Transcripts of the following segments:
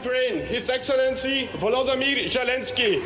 Ukraine, His Excellency Volodymyr Zelensky.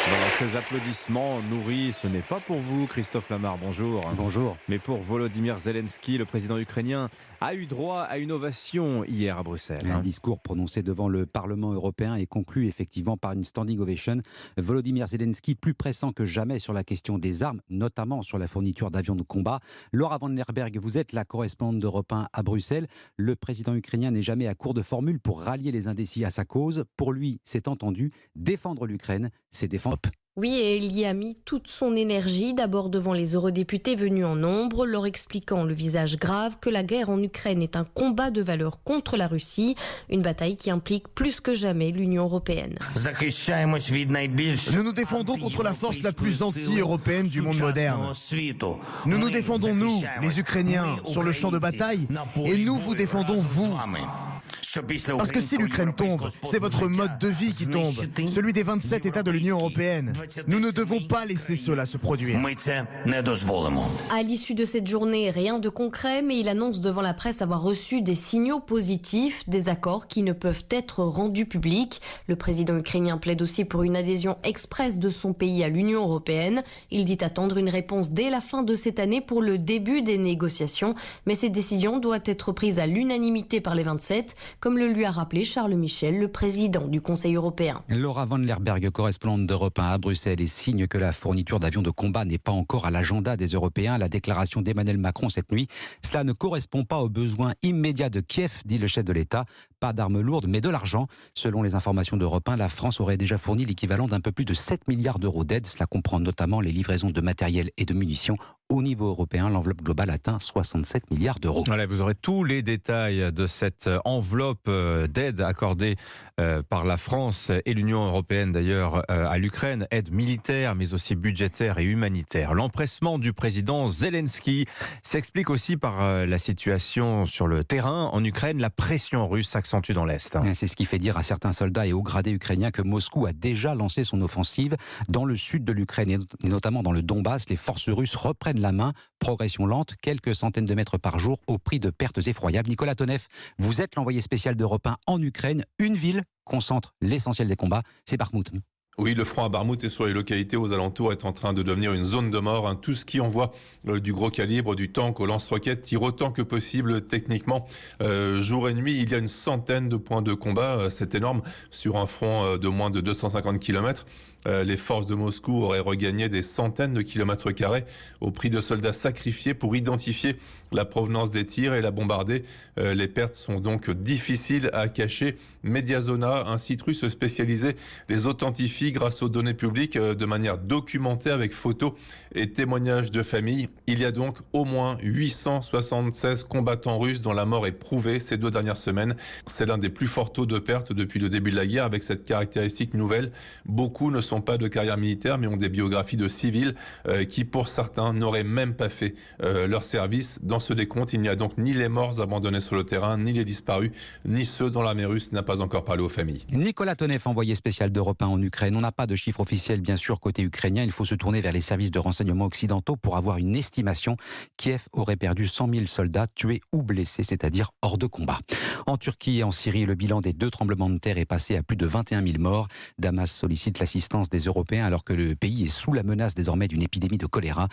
Voilà, ces applaudissements nourris, ce n'est pas pour vous, Christophe Lamar, bonjour. Bonjour. Mais pour Volodymyr Zelensky, le président ukrainien a eu droit à une ovation hier à Bruxelles. Un discours prononcé devant le Parlement européen et conclu effectivement par une standing ovation. Volodymyr Zelensky plus pressant que jamais sur la question des armes, notamment sur la fourniture d'avions de combat. Laura Van Lerberg, vous êtes la correspondante d'Europe 1 à Bruxelles. Le président ukrainien n'est jamais à court de formules pour rallier les indécis à sa cause. Pour lui, c'est entendu, défendre l'Ukraine, c'est défendre. Oui, et il y a mis toute son énergie, d'abord devant les eurodéputés venus en nombre, leur expliquant le visage grave que la guerre en Ukraine est un combat de valeurs contre la Russie, une bataille qui implique plus que jamais l'Union européenne. Nous nous défendons contre la force la plus anti-européenne du monde moderne. Nous nous défendons, nous, les Ukrainiens, sur le champ de bataille, et nous vous défendons, vous. Parce que si l'Ukraine tombe, c'est votre mode de vie qui tombe, celui des 27 États de l'Union européenne. Nous ne devons pas laisser cela se produire. À l'issue de cette journée, rien de concret, mais il annonce devant la presse avoir reçu des signaux positifs, des accords qui ne peuvent être rendus publics. Le président ukrainien plaide aussi pour une adhésion express de son pays à l'Union européenne. Il dit attendre une réponse dès la fin de cette année pour le début des négociations, mais cette décision doit être prise à l'unanimité par les 27, comme le lui a rappelé Charles Michel, le président du Conseil européen. Laura Van Lerberg, correspondante d'Europe 1 à Bruxelles, et signe que la fourniture d'avions de combat n'est pas encore à l'agenda des Européens. La déclaration d'Emmanuel Macron cette nuit, cela ne correspond pas aux besoins immédiats de Kiev, dit le chef de l'État. Pas d'armes lourdes, mais de l'argent. Selon les informations d'Europe 1, la France aurait déjà fourni l'équivalent d'un peu plus de 7 milliards d'euros d'aide. Cela comprend notamment les livraisons de matériel et de munitions. Au niveau européen, l'enveloppe globale atteint 67 milliards d'euros. Voilà, vous aurez tous les détails de cette enveloppe d'aide accordée par la France et l'Union européenne d'ailleurs à l'Ukraine, aide militaire mais aussi budgétaire et humanitaire. L'empressement du président Zelensky s'explique aussi par la situation sur le terrain en Ukraine. La pression russe s'accentue dans l'Est. C'est ce qui fait dire à certains soldats et hauts gradés ukrainiens que Moscou a déjà lancé son offensive dans le sud de l'Ukraine et notamment dans le Donbass. Les forces russes reprennent la main, progression lente, quelques centaines de mètres par jour au prix de pertes effroyables. Nicolas Tonev, vous êtes l'envoyé spécial d'Europe 1 en Ukraine. Une ville concentre l'essentiel des combats, c'est Bakhmout. Oui, le front à Bakhmout et sur les localités aux alentours est en train de devenir une zone de mort. Tout ce qui envoie du gros calibre, du tank aux lance-roquettes, tire autant que possible techniquement. Jour et nuit, il y a une centaine de points de combat. C'est énorme sur un front de moins de 250 km. Les forces de Moscou auraient regagné des centaines de kilomètres carrés au prix de soldats sacrifiés pour identifier la provenance des tirs et la bombarder. Les pertes sont donc difficiles à cacher. Mediazona, un site russe spécialisé, les authentifie grâce aux données publiques de manière documentée avec photos et témoignages de familles. Il y a donc au moins 876 combattants russes dont la mort est prouvée ces 2 dernières semaines. C'est l'un des plus forts taux de pertes depuis le début de la guerre avec cette caractéristique nouvelle. Beaucoup ne sont pas de carrière militaire mais ont des biographies de civils qui pour certains n'auraient même pas fait leur service. Dans ce décompte, il n'y a donc ni les morts abandonnés sur le terrain, ni les disparus, ni ceux dont l'armée russe n'a pas encore parlé aux familles. Nicolas Tonev, envoyé spécial d'Europe 1 en Ukraine. On n'a pas de chiffre officiel bien sûr côté ukrainien. Il faut se tourner vers les services de renseignement occidentaux pour avoir une estimation. Kiev aurait perdu 100 000 soldats tués ou blessés, c'est-à-dire hors de combat. En Turquie et en Syrie, le bilan des 2 tremblements de terre est passé à plus de 21 000 morts. Damas sollicite l'assistance des Européens alors que le pays est sous la menace désormais d'une épidémie de choléra.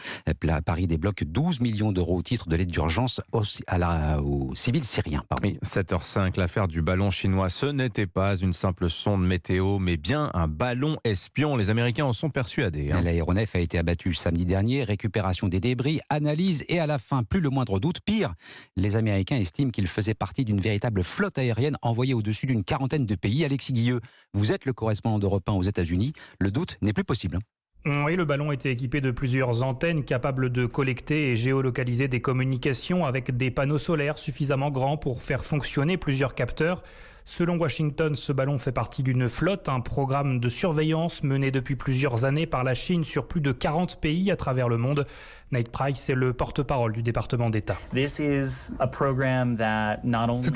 Paris débloque 12 millions d'euros au titre de l'aide d'urgence aux civils syriens. Oui, 7h05, l'affaire du ballon chinois, ce n'était pas une simple sonde météo, mais bien un ballon espion. Les Américains en sont persuadés. L'aéronef a été abattu samedi dernier, récupération des débris, analyse et à la fin, plus le moindre doute. Pire, les Américains estiment qu'il faisait partie d'une véritable flotte aérienne envoyée au-dessus d'une quarantaine de pays. Alexis Guilleux, vous êtes le correspondant d'Europe 1 aux États-Unis. Le doute n'est plus possible. Oui, le ballon était équipé de plusieurs antennes capables de collecter et géolocaliser des communications avec des panneaux solaires suffisamment grands pour faire fonctionner plusieurs capteurs. Selon Washington, ce ballon fait partie d'une flotte, un programme de surveillance mené depuis plusieurs années par la Chine sur plus de 40 pays à travers le monde. Nate Price est le porte-parole du département d'État. C'est un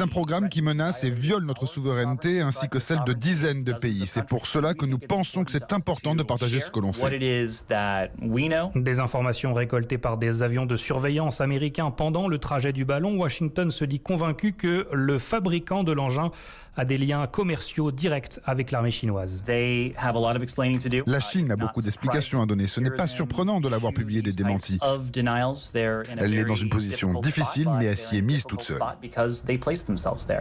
programme qui menace et viole notre souveraineté ainsi que celle de dizaines de pays. C'est pour cela que nous pensons que c'est important de partager ce que l'on sait. Des informations récoltées par des avions de surveillance américains pendant le trajet du ballon, Washington se dit convaincu que le fabricant de l'engin a des liens commerciaux directs avec l'armée chinoise. La Chine a beaucoup d'explications à donner. Ce n'est pas surprenant de l'avoir publié des démentis. Elle est dans une position difficile, mais elle s'y est mise toute seule.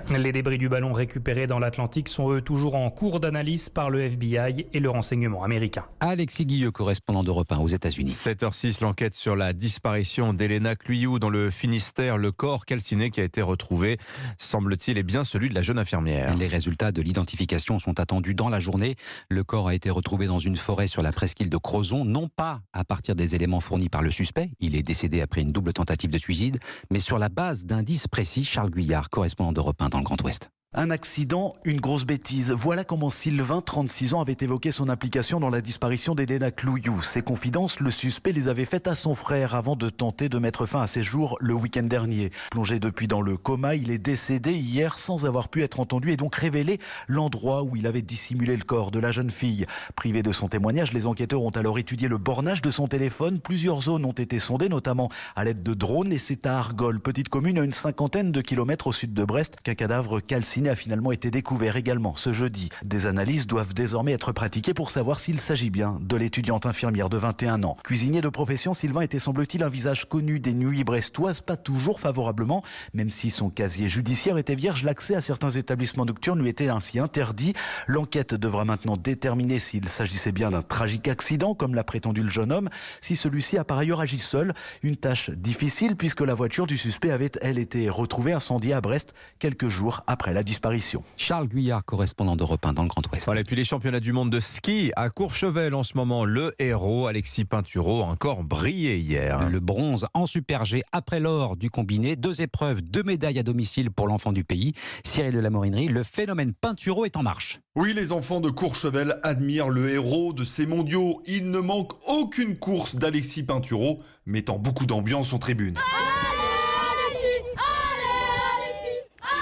Les débris du ballon récupérés dans l'Atlantique sont eux toujours en cours d'analyse par le FBI et le renseignement américain. Alexis Guilleux, correspondant d'Europe 1 aux États-Unis. 7h06, l'enquête sur la disparition d'Elena Cluyou dans le Finistère. Le corps calciné qui a été retrouvé, semble-t-il, est bien celui de la jeune infirmière. Les résultats de l'identification sont attendus dans la journée. Le corps a été retrouvé dans une forêt sur la presqu'île de Crozon, non pas à partir des éléments fournis par le suspect. Il est décédé après une double tentative de suicide, mais sur la base d'indices précis. Charles Guyard, correspondant d'Europe 1 dans le Grand Ouest. Un accident, une grosse bêtise. Voilà comment Sylvain, 36 ans, avait évoqué son implication dans la disparition d'Elena Cluyou. Ses confidences, le suspect les avait faites à son frère avant de tenter de mettre fin à ses jours le week-end dernier. Plongé depuis dans le coma, il est décédé hier sans avoir pu être entendu et donc révélé l'endroit où il avait dissimulé le corps de la jeune fille. Privé de son témoignage, les enquêteurs ont alors étudié le bornage de son téléphone. Plusieurs zones ont été sondées, notamment à l'aide de drones, et c'est à Argol, petite commune à une cinquantaine de kilomètres au sud de Brest, qu'un cadavre calciné a finalement été découvert également ce jeudi. Des analyses doivent désormais être pratiquées pour savoir s'il s'agit bien de l'étudiante infirmière de 21 ans. Cuisinier de profession, Sylvain était semble-t-il un visage connu des nuits brestoises, pas toujours favorablement. Même si son casier judiciaire était vierge, l'accès à certains établissements nocturnes lui était ainsi interdit. L'enquête devra maintenant déterminer s'il s'agissait bien d'un tragique accident, comme l'a prétendu le jeune homme, si celui-ci a par ailleurs agi seul. Une tâche difficile puisque la voiture du suspect avait, elle, été retrouvée incendiée à Brest quelques jours après la disparition. Charles Guyard, correspondant d'Europe 1 dans le Grand Ouest. Voilà, et puis les championnats du monde de ski à Courchevel en ce moment. Le héros, Alexis Pinturault, a encore brillé hier. Le bronze en Super G après l'or du combiné. 2 épreuves, 2 médailles à domicile pour l'enfant du pays. Cyril de la Morinerie, le phénomène Pinturault est en marche. Oui, les enfants de Courchevel admirent le héros de ces mondiaux. Il ne manque aucune course d'Alexis Pinturault, mettant beaucoup d'ambiance en tribune.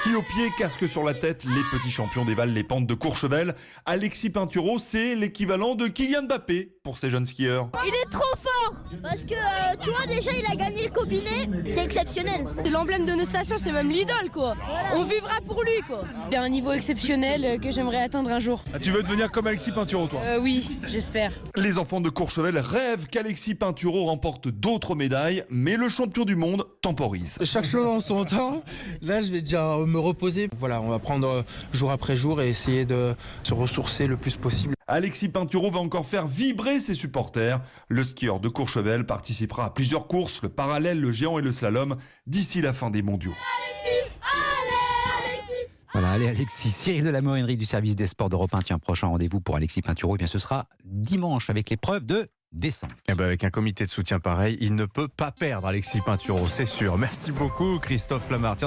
Ski au pied, casque sur la tête, les petits champions dévalent les pentes de Courchevel. Alexis Pinturault, c'est l'équivalent de Kylian Mbappé pour ces jeunes skieurs. Il est trop fort parce que tu vois déjà il a gagné le combiné, c'est exceptionnel. C'est l'emblème de nos stations, c'est même l'idole quoi. Voilà. On vivra pour lui quoi. Il a un niveau exceptionnel que j'aimerais atteindre un jour. Ah, tu veux devenir comme Alexis Pinturault toi ? Oui, j'espère. Les enfants de Courchevel rêvent qu'Alexis Pinturault remporte d'autres médailles, mais le champion du monde temporise. Chaque chose en son temps. Là je vais déjà me reposer. Voilà, on va prendre jour après jour et essayer de se ressourcer le plus possible. Alexis Pinturault va encore faire vibrer ses supporters. Le skieur de Courchevel participera à plusieurs courses, le parallèle, le géant et le slalom, d'ici la fin des mondiaux. Voilà, allez Alexis. Cyril de la Morinerie du service des sports d'Europe 1. Tiens, prochain rendez-vous pour Alexis Pinturault, eh bien, ce sera dimanche avec l'épreuve de descente. Et ben avec un comité de soutien pareil, il ne peut pas perdre Alexis Pinturault, c'est sûr. Merci beaucoup Christophe Lamarre.